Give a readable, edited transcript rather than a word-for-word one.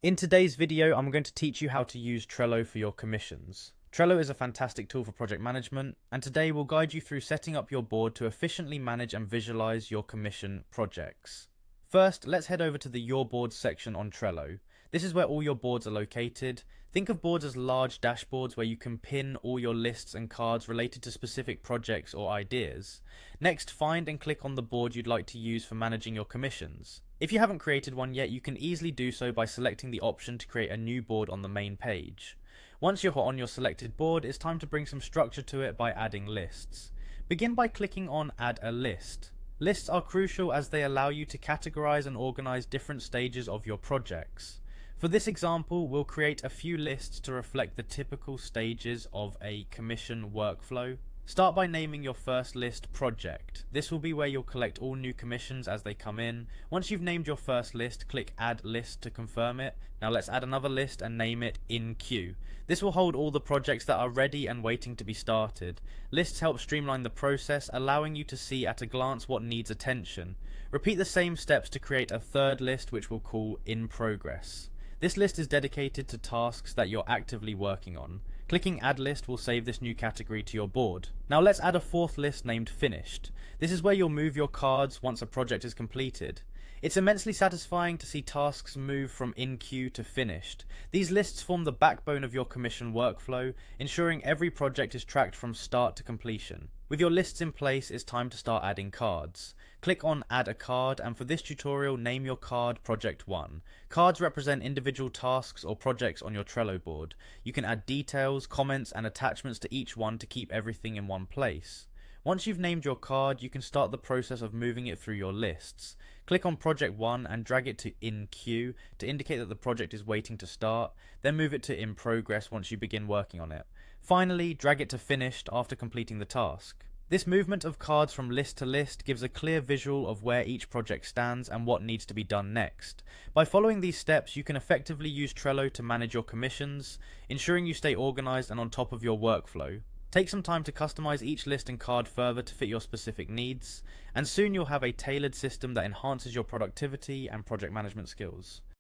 In today's video, I'm going to teach you how to use Trello for your commissions. Trello is a fantastic tool for project management, and today we'll guide you through setting up your board to efficiently manage and visualize your commission projects. First, let's head over to the Your Boards section on Trello. This is where all your boards are located. Think of boards as large dashboards where you can pin all your lists and cards related to specific projects or ideas. Next, find and click on the board you'd like to use for managing your commissions. If you haven't created one yet, you can easily do so by selecting the option to create a new board on the main page. Once you're on your selected board, it's time to bring some structure to it by adding lists. Begin by clicking on Add a List. Lists are crucial as they allow you to categorize and organize different stages of your projects. For this example, we'll create a few lists to reflect the typical stages of a commission workflow. Start by naming your first list Project. This will be where you'll collect all new commissions as they come in. Once you've named your first list, click Add List to confirm it. Now let's add another list and name it In Queue. This will hold all the projects that are ready and waiting to be started. Lists help streamline the process, allowing you to see at a glance what needs attention. Repeat the same steps to create a third list, which we'll call In Progress. This list is dedicated to tasks that you're actively working on. Clicking Add List will save this new category to your board. Now let's add a fourth list named Finished. This is where you'll move your cards once a project is completed. It's immensely satisfying to see tasks move from in queue to finished. These lists form the backbone of your commission workflow, ensuring every project is tracked from start to completion. With your lists in place, it's time to start adding cards. Click on Add a Card, and for this tutorial, name your card Project 1. Cards represent individual tasks or projects on your Trello board. You can add details, comments, and attachments to each one to keep everything in one place. Once you've named your card, you can start the process of moving it through your lists. Click on Project 1 and drag it to In Queue to indicate that the project is waiting to start, then move it to In Progress once you begin working on it. Finally, drag it to Finished after completing the task. This movement of cards from list to list gives a clear visual of where each project stands and what needs to be done next. By following these steps, you can effectively use Trello to manage your commissions, ensuring you stay organized and on top of your workflow. Take some time to customize each list and card further to fit your specific needs, and soon you'll have a tailored system that enhances your productivity and project management skills.